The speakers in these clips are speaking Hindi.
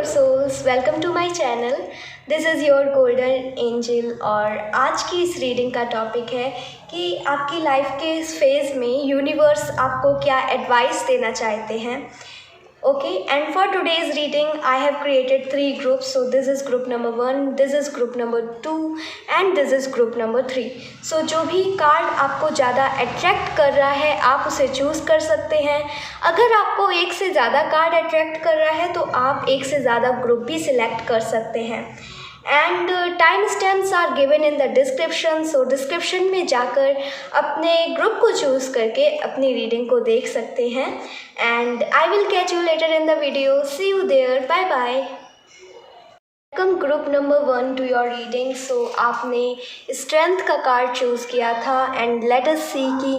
Your souls, welcome to my channel. This is your golden angel. और आज की इस रीडिंग का टॉपिक है कि आपकी लाइफ के इस फेज़ में यूनिवर्स आपको क्या एडवाइस देना चाहते हैं। Okay, and for today's reading I have created 3 groups. So this is group number 1, this is group number 2 and this is group number 3। सो जो भी कार्ड आपको ज़्यादा अट्रैक्ट कर रहा है आप उसे चूज़ कर सकते हैं। अगर आपको एक से ज़्यादा कार्ड अट्रैक्ट कर रहा है तो आप एक से ज़्यादा ग्रुप भी सिलेक्ट कर सकते हैं। And time stamps are given in the description. So description में जाकर अपने ग्रुप को चूज़ करके अपनी रीडिंग को देख सकते हैं। And I will catch you later in the video. See you there, bye bye. Welcome group number 1 to your reading. So आपने स्ट्रेंथ का कार्ड चूज़ किया था एंड लेट अस सी कि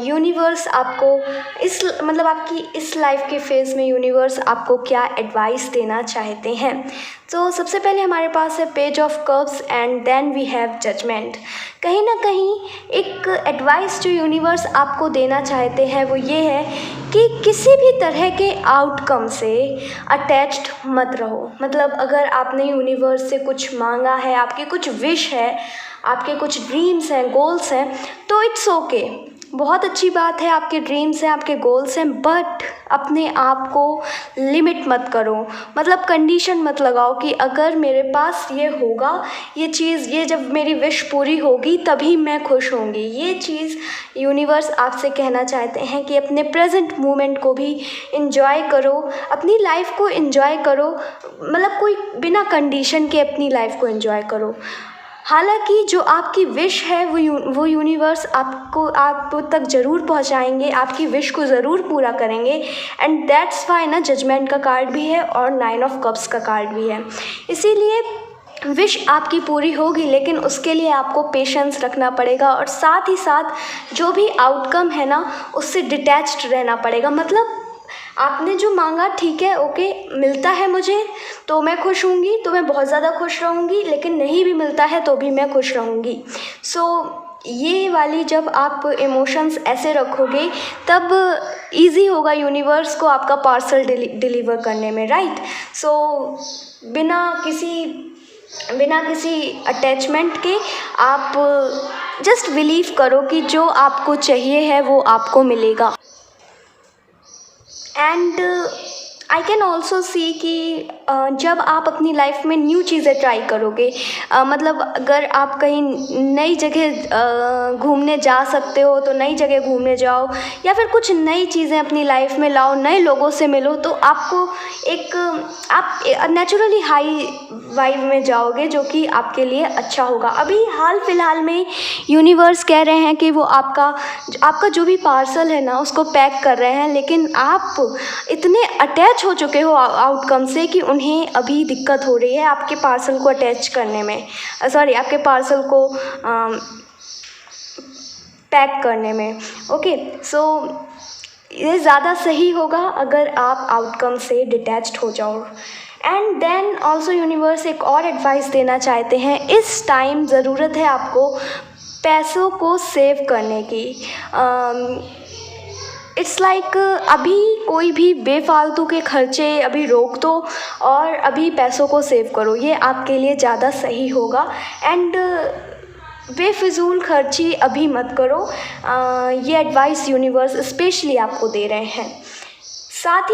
यूनिवर्स आपको आपकी इस लाइफ के फेज़ में यूनिवर्स आपको क्या एडवाइस देना चाहते हैं। तो सबसे पहले हमारे पास है page of cups and then we have judgement. कहीं ना कहीं एक एडवाइस जो यूनिवर्स आपको देना चाहते हैं वो ये है कि किसी भी तरह के आउटकम से अटैच्ड मत रहो। मतलब अगर आपने यूनिवर्स से कुछ मांगा है, आपकी कुछ विश है, आपके कुछ ड्रीम्स हैं, गोल्स हैं, तो इट्स ओके, बहुत अच्छी बात है। आपके ड्रीम्स हैं, आपके गोल्स हैं, बट अपने आप को लिमिट मत करो। मतलब कंडीशन मत लगाओ कि अगर मेरे पास ये होगा, ये चीज़, ये जब मेरी विश पूरी होगी तभी मैं खुश होंगी। ये चीज़ यूनिवर्स आपसे कहना चाहते हैं कि अपने प्रेजेंट मोमेंट को भी इंजॉय करो, अपनी लाइफ को इंजॉय करो। मतलब कोई बिना कंडीशन के अपनी लाइफ को इंजॉय करो। हालांकि जो आपकी विश है वो यूनिवर्स आप तक ज़रूर पहुंचाएंगे, आपकी विश को ज़रूर पूरा करेंगे। एंड दैट्स वाई ना जजमेंट का कार्ड भी है और 9 ऑफ कप्स का कार्ड भी है। इसीलिए विश आपकी पूरी होगी, लेकिन उसके लिए आपको पेशेंस रखना पड़ेगा और साथ ही साथ जो भी आउटकम है ना उससे डिटैच्ड रहना पड़ेगा। मतलब आपने जो मांगा ठीक है, ओके, मिलता है मुझे तो मैं खुश होंगी, तो मैं बहुत ज़्यादा खुश रहूँगी, लेकिन नहीं भी मिलता है तो भी मैं खुश रहूँगी। सो ये वाली जब आप इमोशंस ऐसे रखोगे तब इजी होगा यूनिवर्स को आपका पार्सल डिलीवर करने में, राइट। सो बिना किसी अटैचमेंट के आप जस्ट बिलीव करो कि जो आपको चाहिए है वो आपको मिलेगा। And I can also see कि जब आप अपनी लाइफ में न्यू चीज़ें ट्राई करोगे, मतलब अगर आप कहीं नई जगह घूमने जा सकते हो तो नई जगह घूमने जाओ, या फिर कुछ नई चीज़ें अपनी लाइफ में लाओ, नए लोगों से मिलो, तो आपको आप नेचुरली हाई वाइब में जाओगे जो कि आपके लिए अच्छा होगा। अभी हाल फिलहाल में यूनिवर्स कह रहे हैं कि वो आपका जो भी पार्सल है ना उसको पैक कर रहे हैं, लेकिन आप इतने अटैच हो चुके हो आउटकम से कि उन्हें अभी दिक्कत हो रही है आपके पार्सल को अटैच करने में, आपके पार्सल को पैक करने में। ओके, सो ये ज़्यादा सही होगा अगर आप आउटकम से डिटैच्ड हो जाओ। एंड देन ऑल्सो यूनिवर्स एक और एडवाइस देना चाहते हैं। इस टाइम ज़रूरत है आपको पैसों को सेव करने की। इट्स लाइक अभी कोई भी बेफालतू के खर्चे अभी रोक दो और अभी पैसों को सेव करो, ये आपके लिए ज़्यादा सही होगा। एंड बेफिजूल खर्ची अभी मत करो। ये एडवाइस यूनिवर्स स्पेशली आपको दे रहे हैं। साथ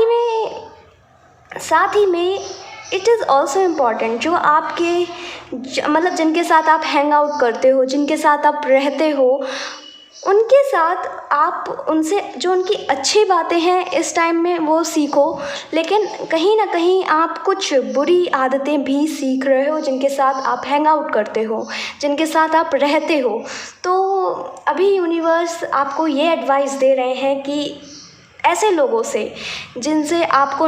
ही में इट इज़ ऑल्सो इम्पॉर्टेंट जो आपके मतलब जिनके साथ आप हैंग आउट करते हो, जिनके साथ आप रहते हो, उनके साथ आप उनसे जो उनकी अच्छी बातें हैं इस टाइम में वो सीखो, लेकिन कहीं ना कहीं आप कुछ बुरी आदतें भी सीख रहे हो जिनके साथ आप हैंग आउट करते हो, जिनके साथ आप रहते हो। तो अभी यूनिवर्स आपको ये एडवाइस दे रहे हैं कि ऐसे लोगों से जिनसे आपको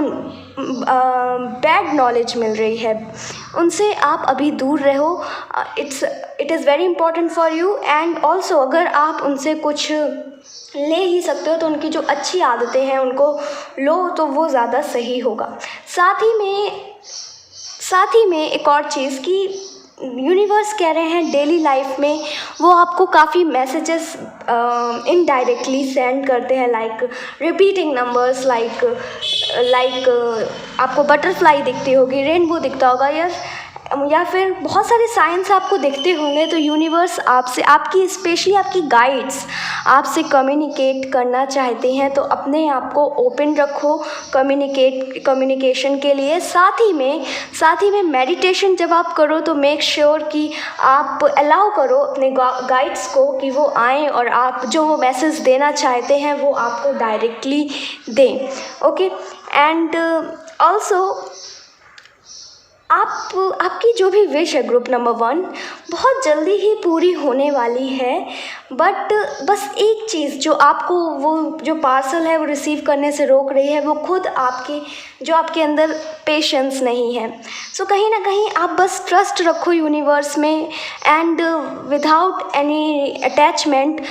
बैड नॉलेज मिल रही है उनसे आप अभी दूर रहो। It is very important for you. And also अगर आप उनसे कुछ ले ही सकते हो तो उनकी जो अच्छी आदतें हैं उनको लो तो वो ज़्यादा सही होगा। साथ ही में एक और चीज़ कि यूनिवर्स कह रहे हैं डेली लाइफ में वो आपको काफ़ी मैसेजेस इनडायरेक्टली सेंड करते हैं, like repeating numbers, like like आपको बटरफ्लाई दिखती होगी, रेनबो दिखता होगा, या फिर बहुत सारे साइंस आपको दिखते होंगे, तो यूनिवर्स आपसे, आपकी स्पेशली आपकी गाइड्स आपसे कम्युनिकेट करना चाहते हैं। तो अपने आप को ओपन रखो कम्युनिकेशन के लिए। साथ ही में मेडिटेशन जब आप करो तो मेक श्योर कि आप अलाउ करो अपने गाइड्स को कि वो आएँ और आप जो वो मैसेज देना चाहते हैं वो आपको डायरेक्टली दें। ओके, एंड ऑल्सो आपकी जो भी विश है ग्रुप नंबर 1 बहुत जल्दी ही पूरी होने वाली है। बट बस एक चीज़ जो आपको वो जो पार्सल है वो रिसीव करने से रोक रही है, वो खुद आपके अंदर पेशेंस नहीं है। सो कहीं ना कहीं आप बस ट्रस्ट रखो यूनिवर्स में, and without any attachment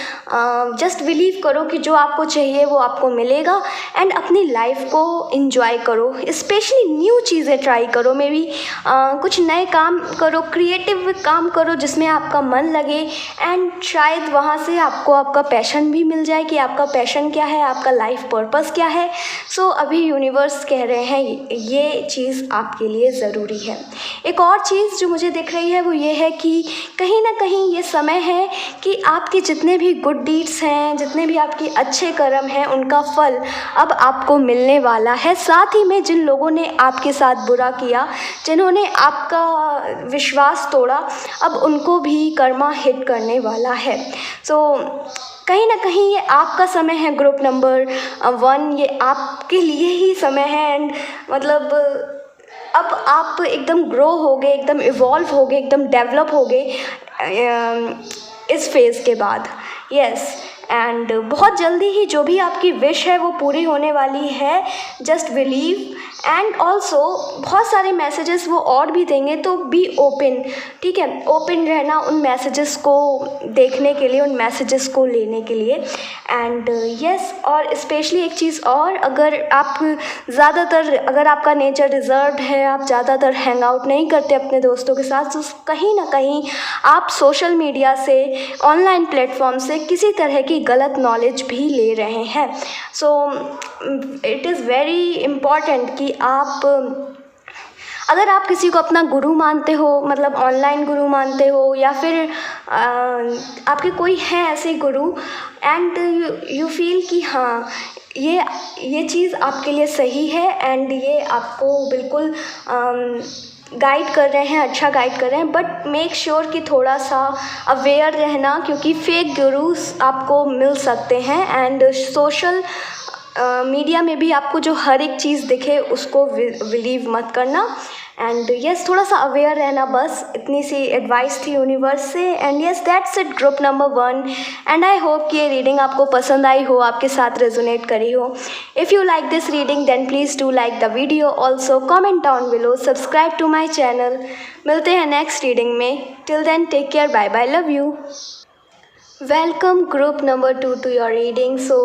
just believe करो कि जो आपको चाहिए वो आपको मिलेगा। एंड अपनी लाइफ को इंजॉय करो, स्पेशली न्यू चीज़ें ट्राई करो, मे बी कुछ नए काम करो, क्रिएटिव काम करो जिसमें आपका मन लगे, एंड शायद वहाँ से आपको आपका पैशन भी मिल जाए कि आपका पैशन क्या है, आपका लाइफ पर्पस क्या है। सो अभी यूनिवर्स कह रहे हैं ये चीज़ आपके लिए ज़रूरी है। एक और चीज़ जो मुझे दिख रही है वो ये है कि कहीं ना कहीं ये समय है कि आपके जितने भी गुड डीड्स हैं, जितने भी आपके अच्छे कर्म हैं, उनका फल अब आपको मिलने वाला है। साथ ही में जिन लोगों ने आपके साथ बुरा किया, जिन्होंने आपका विश्वास तोड़ा, अब उनको भी कर्मा हिट करने वाला है। सो कहीं ना कहीं ये आपका समय है ग्रुप नंबर 1, ये आपके लिए ही समय है। एंड मतलब अब आप एकदम ग्रो हो गए, एकदम इवॉल्व हो गए, एकदम डेवलप हो गए इस फेज़ के बाद। यस, एंड बहुत जल्दी ही जो भी आपकी विश है वो पूरी होने वाली है। जस्ट बिलीव, एंड ऑल्सो बहुत सारे मैसेजेस वो और भी देंगे, तो बी ओपन, ठीक है, ओपन रहना उन मैसेजेस को देखने के लिए, उन मैसेजेस को लेने के लिए। एंड यस, और स्पेशली एक चीज़ और, अगर आपका नेचर रिजर्व्ड है, आप ज़्यादातर हैंग आउट नहीं करते अपने दोस्तों के साथ, तो कहीं ना कहीं आप सोशल मीडिया से, ऑनलाइन प्लेटफॉर्म से किसी तरह की गलत नॉलेज भी ले रहे हैं। So it is very important कि अगर आप किसी को अपना गुरु मानते हो, मतलब ऑनलाइन गुरु मानते हो, या फिर आपके कोई है ऐसे गुरु, एंड यू फील कि हाँ ये चीज़ आपके लिए सही है, एंड ये आपको बिल्कुल गाइड कर रहे हैं, अच्छा गाइड कर रहे हैं, बट मेक श्योर कि थोड़ा सा अवेयर रहना, क्योंकि फेक गुरुज आपको मिल सकते हैं। एंड सोशल मीडिया में भी आपको जो हर एक चीज़ दिखे उसको बिलीव मत करना। एंड यस, थोड़ा सा अवेयर रहना, बस इतनी सी एडवाइस थी यूनिवर्स से। And yes, that's it group number 1। And I hope कि ये रीडिंग आपको पसंद आई हो, आपके साथ रेजोनेट करी हो। If you like this reading then please do like the video, also comment down below, subscribe to my channel. मिलते हैं नेक्स्ट रीडिंग में। Till then take care, bye bye, love you. Welcome group number 2 to your reading. So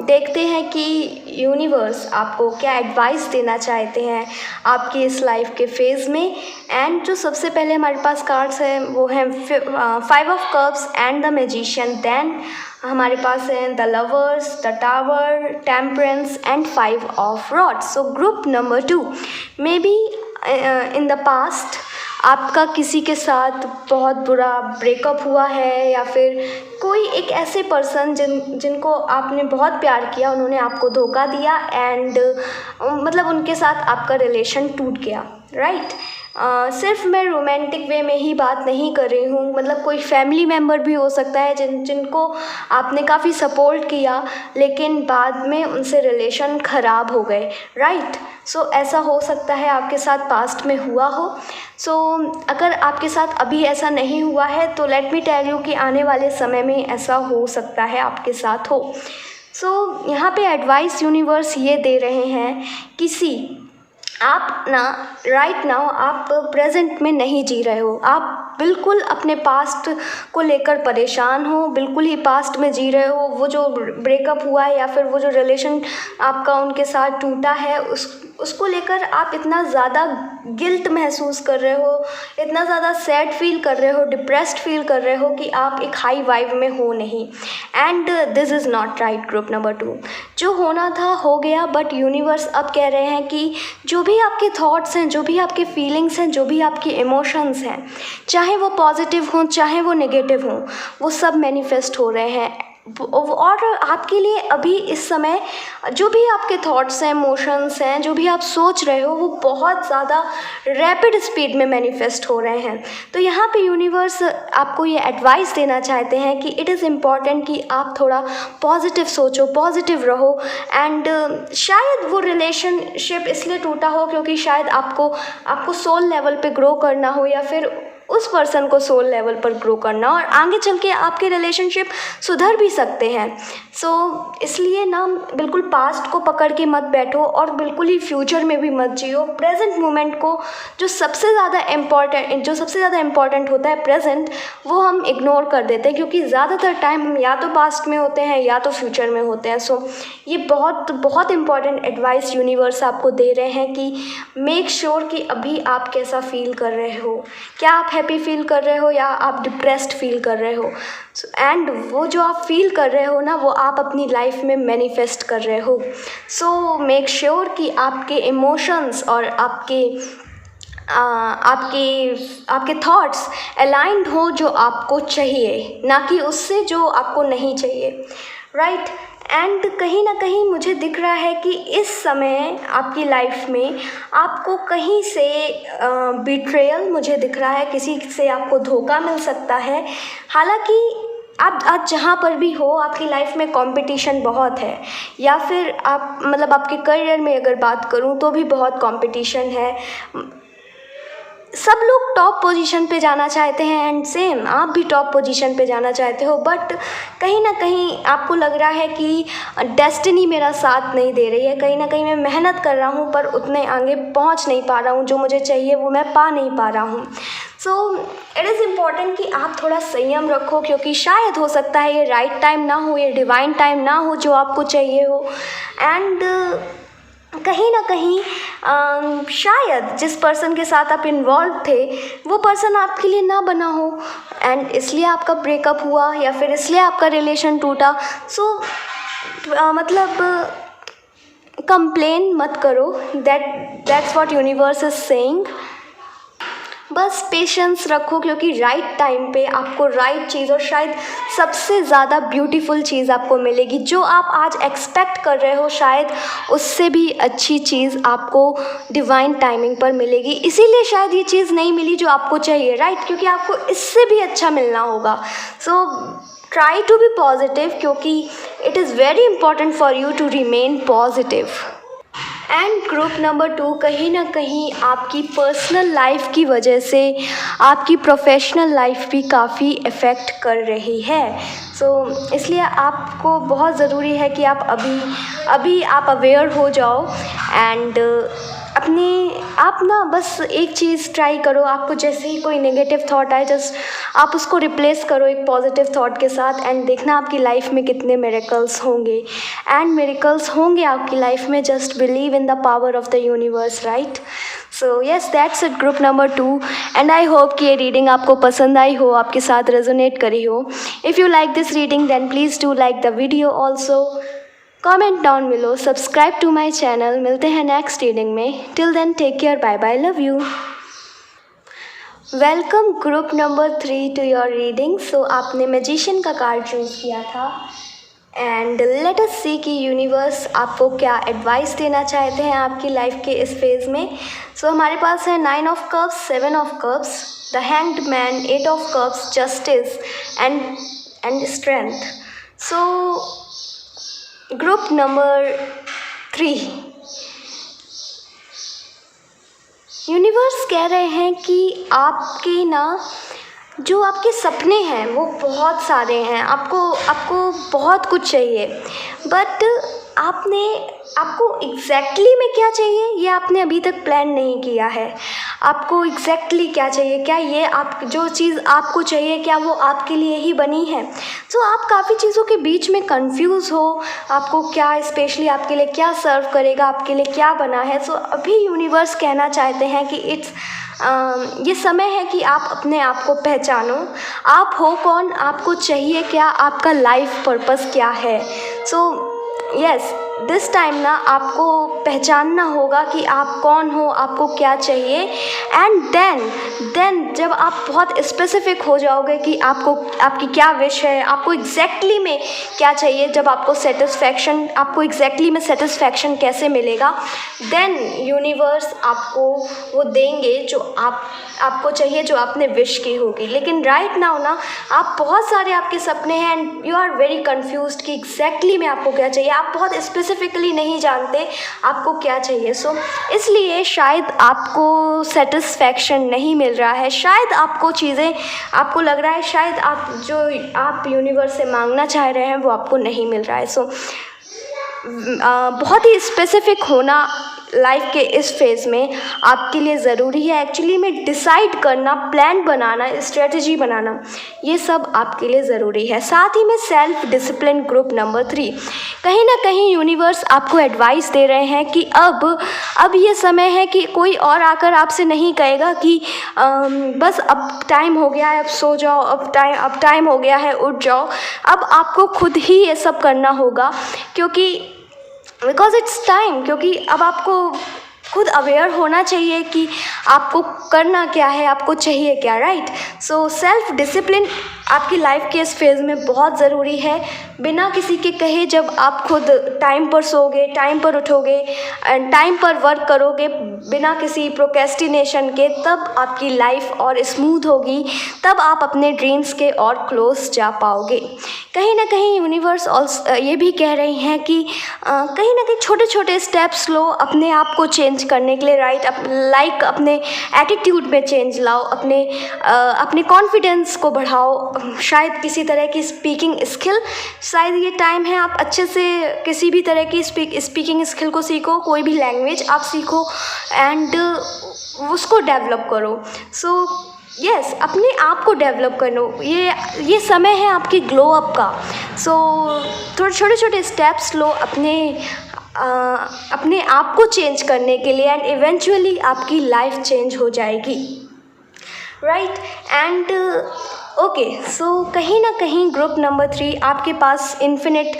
देखते हैं कि यूनिवर्स आपको क्या एडवाइस देना चाहते हैं आपकी इस लाइफ के फेज़ में। एंड जो सबसे पहले हमारे पास कार्ड्स हैं वो हैं 5 of cups and the magician. Then हमारे पास हैं the lovers, the tower, temperance and 5 of rods. So group number 2, may be in the past आपका किसी के साथ बहुत बुरा ब्रेकअप हुआ है, या फिर कोई एक ऐसे पर्सन जिनको आपने बहुत प्यार किया, उन्होंने आपको धोखा दिया, एंड मतलब उनके साथ आपका रिलेशन टूट गया, राइट। सिर्फ मैं रोमांटिक वे में ही बात नहीं कर रही हूँ, मतलब कोई फैमिली मेम्बर भी हो सकता है जिनको आपने काफ़ी सपोर्ट किया, लेकिन बाद में उनसे रिलेशन ख़राब हो गए, राइट। सो ऐसा हो सकता है आपके साथ पास्ट में हुआ हो। सो अगर आपके साथ अभी ऐसा नहीं हुआ है तो लेट मी टेल यू कि आने वाले समय में ऐसा हो सकता है आपके साथ हो। सो यहाँ पे एडवाइस यूनिवर्स ये दे रहे हैं आप ना राइट नाउ आप प्रेजेंट में नहीं जी रहे हो, आप बिल्कुल अपने पास्ट को लेकर परेशान हो, बिल्कुल ही पास्ट में जी रहे हो, वो जो ब्रेकअप हुआ है या फिर वो जो रिलेशन आपका उनके साथ टूटा है उसको लेकर आप इतना ज़्यादा गिल्ट महसूस कर रहे हो, इतना ज़्यादा सैड फील कर रहे हो, डिप्रेस्ड फील कर रहे हो कि आप एक हाई वाइब में हो नहीं। And this is not right. Group number 2, जो होना था हो गया, बट यूनिवर्स अब कह रहे हैं कि जो भी आपके थॉट्स हैं, जो भी आपके फीलिंग्स हैं, जो भी आपके इमोशंस हैं, चाहे वो पॉजिटिव हों चाहे वो नेगेटिव हों, वो सब मैनिफेस्ट हो रहे हैं। और आपके लिए अभी इस समय जो भी आपके थॉट्स हैं, इमोशंस हैं, जो भी आप सोच रहे हो, वो बहुत ज़्यादा रैपिड स्पीड में मैनिफेस्ट हो रहे हैं। तो यहाँ पे यूनिवर्स आपको ये एडवाइस देना चाहते हैं कि इट इज़ इम्पॉर्टेंट कि आप थोड़ा पॉजिटिव सोचो, पॉजिटिव रहो। एंड शायद वो रिलेशनशिप इसलिए टूटा हो क्योंकि शायद आपको सोल लेवल पे ग्रो करना हो, या फिर उस पर्सन को सोल लेवल पर ग्रो करना, और आगे चल के आपके रिलेशनशिप सुधर भी सकते हैं। इसलिए ना बिल्कुल पास्ट को पकड़ के मत बैठो और बिल्कुल ही फ्यूचर में भी मत जियो। प्रेजेंट मोमेंट को जो सबसे ज़्यादा इम्पॉर्टेंट होता है प्रेजेंट, वो हम इग्नोर कर देते हैं क्योंकि ज़्यादातर टाइम हम या तो पास्ट में होते हैं या तो फ्यूचर में होते हैं। ये बहुत इम्पॉर्टेंट एडवाइस यूनिवर्स आपको दे रहे हैं कि मेक श्योर कि अभी आप कैसा फील कर रहे हो, क्या आप हैप्पी फील कर रहे हो या आप डिप्रेस्ड फील कर रहे हो। एंड वो जो आप फील कर रहे हो ना, वो आप अपनी लाइफ में मैनिफेस्ट कर रहे हो। मेक श्योर कि आपके इमोशंस और आपके थॉट्स अलाइंड हो जो आपको चाहिए, ना कि उससे जो आपको नहीं चाहिए, राइट। एंड कहीं ना कहीं मुझे दिख रहा है कि इस समय आपकी लाइफ में आपको कहीं से बिट्रेयल मुझे दिख रहा है, किसी से आपको धोखा मिल सकता है। हालांकि आप आज जहाँ पर भी हो, आपकी लाइफ में कंपटीशन बहुत है, या फिर आपके करियर में अगर बात करूँ तो भी बहुत कंपटीशन है। सब लोग टॉप पोजीशन पे जाना चाहते हैं एंड सेम आप भी टॉप पोजीशन पे जाना चाहते हो, बट कहीं ना कहीं आपको लग रहा है कि डेस्टिनी मेरा साथ नहीं दे रही है। कहीं ना कहीं मैं मेहनत कर रहा हूँ पर उतने आगे पहुँच नहीं पा रहा हूँ, जो मुझे चाहिए वो मैं पा नहीं पा रहा हूँ। इट इज़ इम्पॉर्टेंट कि आप थोड़ा संयम रखो, क्योंकि शायद हो सकता है ये राइट टाइम ना हो, ये डिवाइन टाइम ना हो जो आपको चाहिए हो। एंड कहीं ना कहीं शायद जिस पर्सन के साथ आप इन्वॉल्व थे वो पर्सन आपके लिए ना बना हो, एंड इसलिए आपका ब्रेकअप हुआ या फिर इसलिए आपका रिलेशन टूटा। कंप्लेन मत करो, that's what universe is saying. बस पेशेंस रखो, क्योंकि राइट टाइम पे आपको राइट चीज़ और शायद सबसे ज़्यादा ब्यूटीफुल चीज़ आपको मिलेगी। जो आप आज एक्सपेक्ट कर रहे हो शायद उससे भी अच्छी चीज़ आपको डिवाइन टाइमिंग पर मिलेगी। इसीलिए शायद ये चीज़ नहीं मिली जो आपको चाहिए, राइट, क्योंकि आपको इससे भी अच्छा मिलना होगा। ट्राई टू बी पॉजिटिव, क्योंकि it is very important for you to remain positive. And group number 2, कहीं ना कहीं आपकी पर्सनल लाइफ की वजह से आपकी प्रोफेशनल लाइफ भी काफ़ी इफ़ेक्ट कर रही है। इसलिए आपको बहुत ज़रूरी है कि आप अभी आप अवेयर हो जाओ। एंड आप ना बस एक चीज़ ट्राई करो, आपको जैसे ही कोई नेगेटिव थॉट आए जस्ट आप उसको रिप्लेस करो एक पॉजिटिव थॉट के साथ, एंड देखना आपकी लाइफ में कितने मिरेकल्स होंगे। एंड मिरेकल्स होंगे आपकी लाइफ में, just believe in the power of the universe, right. Yes, that's it group number 2। And I hope कि ये रीडिंग आपको पसंद आई हो, आपके साथ रेजोनेट करी हो। If you like this reading then please do like the video also. Comment down below, subscribe to my channel. मिलते हैं नेक्स्ट रीडिंग में। Till then take care, bye bye, love you. Welcome group number 3 to your reading. आपने मैजिशियन का कार्ड चूज़ किया था, एंड लेट अस सी कि यूनिवर्स आपको क्या एडवाइस देना चाहते हैं आपकी लाइफ के इस फेज़ में। हमारे पास है 9 of cups, 7 of cups, the hanged man, 8 of cups, justice and strength. Group number 3, universe कह रहे हैं कि आपके जो आपके सपने हैं वो बहुत सारे हैं, आपको बहुत कुछ चाहिए, बट आपको एग्जैक्टली में क्या चाहिए ये आपने अभी तक प्लान नहीं किया है। आपको एग्जैक्टली क्या चाहिए, क्या ये आप जो चीज़ आपको चाहिए क्या वो आपके लिए ही बनी है। तो आप काफ़ी चीज़ों के बीच में कंफ्यूज हो, आपको क्या स्पेशली आपके लिए क्या सर्व करेगा, आपके लिए क्या बना है। तो अभी यूनिवर्स कहना चाहते हैं कि ये समय है कि आप अपने आप को पहचानो। आप हो कौन, आपको चाहिए क्या, आपका लाइफ पर्पस क्या है। सो यस, दिस टाइम ना आपको पहचानना होगा कि आप कौन हो, आपको क्या चाहिए। एंड देन जब आप बहुत स्पेसिफिक हो जाओगे कि आपकी क्या विश है, आपको एग्जैक्टली में क्या चाहिए, जब आपको एग्जैक्टली में सेटिस्फैक्शन कैसे मिलेगा, देन यूनिवर्स आपको वो देंगे जो आपको चाहिए, जो आपने विश की होगी। लेकिन राइट नाउ ना आप बहुत सारे आपके सपने हैं and you are very confused कि एग्जैक्टली में आपको क्या चाहिए। आप बहुत स्पेसिफिकली नहीं जानते आपको क्या चाहिए। सो इसलिए शायद आपको सेटिस्फैक्शन नहीं मिल रहा है, शायद आपको लग रहा है शायद आप यूनिवर्स से मांगना चाह रहे हैं वो आपको नहीं मिल रहा है। सो बहुत ही स्पेसिफिक होना लाइफ के इस फेज़ में आपके लिए ज़रूरी है। एक्चुअली में डिसाइड करना, प्लान बनाना, स्ट्रेटजी बनाना, ये सब आपके लिए ज़रूरी है। साथ ही में सेल्फ डिसिप्लिन ग्रुप नंबर 3, कहीं ना कहीं यूनिवर्स आपको एडवाइस दे रहे हैं कि अब ये समय है कि कोई और आकर आपसे नहीं कहेगा कि बस अब टाइम हो गया है, अब सो जाओ, अब टाइम हो गया है, उठ जाओ। अब आपको खुद ही ये सब करना होगा बिकॉज इट्स टाइम, क्योंकि अब आपको खुद अवेयर होना चाहिए कि आपको करना क्या है, आपको चाहिए क्या, राइट। सो सेल्फ डिसिप्लिन आपकी लाइफ के इस फेज़ में बहुत ज़रूरी है। बिना किसी के कहे जब आप खुद टाइम पर सोओगे, टाइम पर उठोगे एंड टाइम पर वर्क करोगे, बिना किसी प्रोक्रेस्टिनेशन के, तब आपकी लाइफ और स्मूथ होगी, तब आप अपने ड्रीम्स के और क्लोज जा पाओगे। कहीं ना कहीं यूनिवर्स ये भी कह रही हैं कि कहीं ना कहीं छोटे छोटे स्टेप्स लो अपने आप को चेंज करने के लिए, राइट। अपने एटीट्यूड में चेंज लाओ, अपने कॉन्फिडेंस को बढ़ाओ, शायद किसी तरह की स्पीकिंग स्किल, शायद ये टाइम है आप अच्छे से किसी भी तरह की स्पीकिंग स्किल को सीखो, कोई भी लैंग्वेज आप सीखो एंड उसको डेवलप करो। सो यस, अपने आप को डेवलप करो, ये समय है आपकी ग्लो अप का। सो थोड़े छोटे स्टेप्स लो अपने आप को चेंज करने के लिए एंड इवेंचुअली आपकी लाइफ चेंज हो जाएगी, राइट। एंड ओके, सो कहीं ना कहीं ग्रुप नंबर 3 आपके पास इन्फिनिट,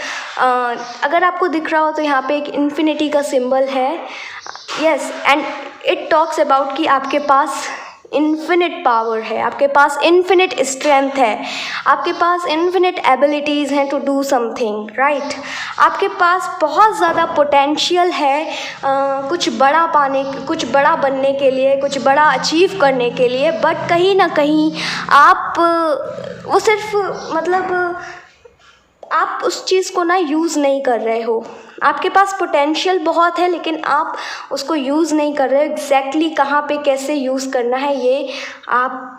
अगर आपको दिख रहा हो तो यहाँ पे एक इन्फिनिटी का सिंबल है, yes. And it talks about कि आपके पास इन्फिनिट पावर है, आपके पास इन्फिनिट स्ट्रेंथ है, आपके पास इन्फिनिट एबिलिटीज़ हैं टू डू समथिंग, राइट। आपके पास बहुत ज़्यादा पोटेंशियल है कुछ बड़ा बनने के लिए, कुछ बड़ा अचीव करने के लिए। बट कहीं ना कहीं आप वो सिर्फ आप उस चीज़ को ना यूज़ नहीं कर रहे हो। आपके पास पोटेंशियल बहुत है लेकिन आप उसको यूज़ नहीं कर रहे हो। एग्जैक्टली कहाँ पे कैसे यूज़ करना है ये आप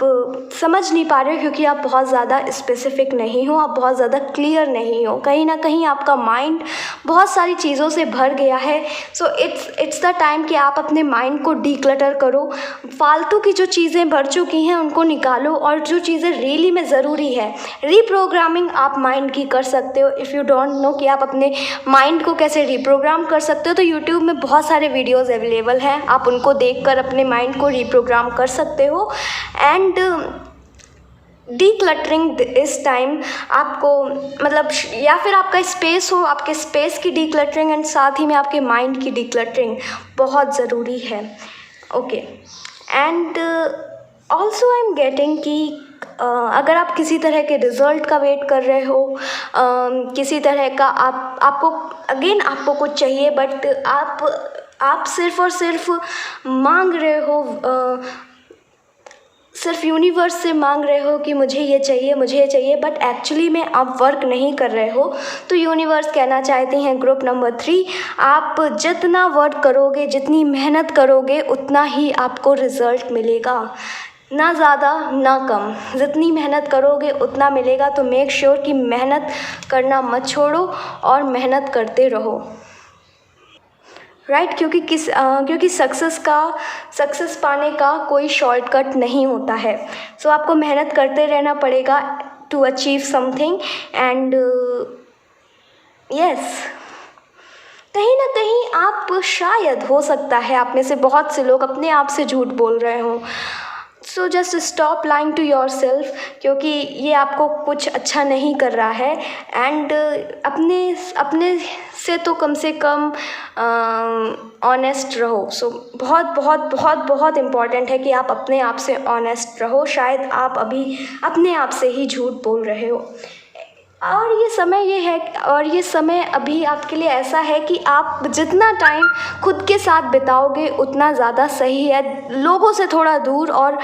समझ नहीं पा रहे हो, क्योंकि आप बहुत ज़्यादा स्पेसिफिक नहीं हो, आप बहुत ज़्यादा क्लियर नहीं हो। कहीं ना कहीं आपका माइंड बहुत सारी चीज़ों से भर गया है। सो इट्स द टाइम कि आप अपने माइंड को डीक्लटर करो, फालतू की जो चीज़ें भर चुकी हैं उनको निकालो और जो चीज़ें रियली में ज़रूरी है, रीप्रोग्रामिंग आप माइंड की कर सकते हो। इफ़ यू डोंट नो कि आप अपने माइंड को कैसे रीप्रोग्राम कर सकते हो, तो यूट्यूब में बहुत सारे वीडियोस अवेलेबल हैं, आप उनको देखकर अपने माइंड को रीप्रोग्राम कर सकते हो। एंड डीक्लटरिंग इस टाइम आपको या फिर आपका स्पेस हो, आपके स्पेस की डीक्लटरिंग एंड साथ ही में आपके माइंड की डीक्लटरिंग बहुत ज़रूरी है, okay. And also I am getting कि अगर आप किसी तरह के रिज़ल्ट का वेट कर रहे हो, किसी तरह का आपको कुछ चाहिए, बट आप सिर्फ और सिर्फ मांग रहे हो, सिर्फ यूनिवर्स से मांग रहे हो कि मुझे ये चाहिए, बट एक्चुअली में आप वर्क नहीं कर रहे हो, तो यूनिवर्स कहना चाहते हैं ग्रुप नंबर 3, आप जितना वर्क करोगे, जितनी मेहनत करोगे, उतना ही आपको रिज़ल्ट मिलेगा, ना ज़्यादा ना कम। जितनी मेहनत करोगे उतना मिलेगा। तो मेक श्योर कि मेहनत करना मत छोड़ो और मेहनत करते रहो। राइट, क्योंकि सक्सेस पाने का कोई शॉर्टकट नहीं होता है। सो आपको मेहनत करते रहना पड़ेगा to achieve something. And yes, कहीं ना कहीं आप शायद, हो सकता है आप में से बहुत से लोग अपने आप से झूठ बोल रहे हों। So just stop lying to yourself, क्योंकि ये आपको कुछ अच्छा नहीं कर रहा है। एंड अपने से तो कम से कम ऑनेस्ट रहो। सो बहुत बहुत बहुत बहुत इम्पॉर्टेंट है कि आप अपने आप से ऑनेस्ट रहो। शायद आप अभी अपने आप से ही झूठ बोल रहे हो। और ये समय अभी आपके लिए ऐसा है कि आप जितना टाइम खुद के साथ बिताओगे उतना ज़्यादा सही है। लोगों से थोड़ा दूर और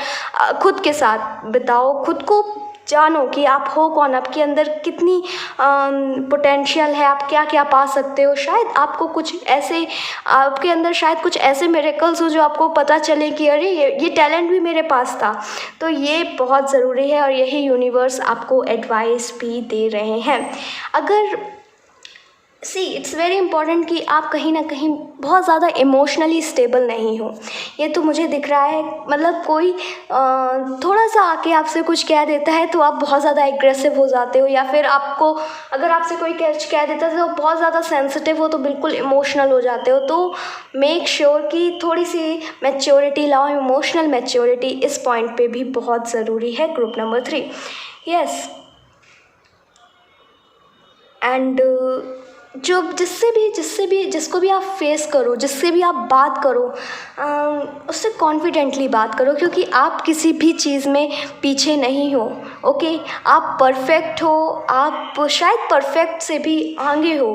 खुद के साथ बिताओ। खुद को जानो कि आप हो कौन, आपके अंदर कितनी पोटेंशियल है, आप क्या क्या पा सकते हो। शायद आपके अंदर शायद कुछ ऐसे मिरेकल्स हो जो आपको पता चले कि अरे ये टैलेंट भी मेरे पास था। तो ये बहुत ज़रूरी है और यही यूनिवर्स आपको एडवाइस भी दे रहे हैं। अगर इट्स वेरी इंपॉर्टेंट कि आप कहीं ना कहीं बहुत ज़्यादा इमोशनली स्टेबल नहीं हो। ये तो मुझे दिख रहा है। मतलब कोई थोड़ा सा आके आपसे कुछ कह देता है तो आप बहुत ज़्यादा एग्रेसिव हो जाते हो, या फिर अगर आपसे कोई कुछ कह देता है तो बहुत ज़्यादा सेंसिटिव हो, तो बिल्कुल इमोशनल हो जाते हो। तो मेक श्योर कि थोड़ी सी मैच्योरिटी लाओ। इमोशनल मैच्योरिटी इस पॉइंट पे भी बहुत ज़रूरी है। Group number 3, yes. एंड जिसको भी आप फेस करो, जिससे भी आप बात करो, उससे कॉन्फिडेंटली बात करो, क्योंकि आप किसी भी चीज़ में पीछे नहीं हो। ओके, आप परफेक्ट हो, आप शायद परफेक्ट से भी आगे हो।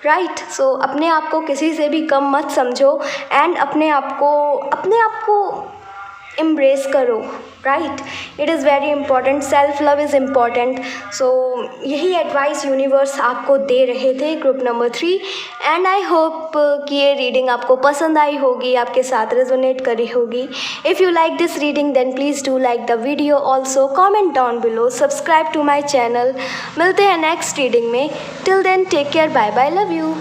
राइट, सो अपने आप को किसी से भी कम मत समझो एंड अपने आप को एम्ब्रेस करो। Right, it is very important. Self love is important. So यही एडवाइस यूनिवर्स आपको दे रहे थे, group number 3। And I hope कि ये रीडिंग आपको पसंद आई होगी, आपके साथ रेजोनेट करी होगी। If you like this reading then please do like the video. Also comment down below, subscribe to my channel. मिलते हैं नेक्स्ट रीडिंग में। Till then take care, bye bye, love you.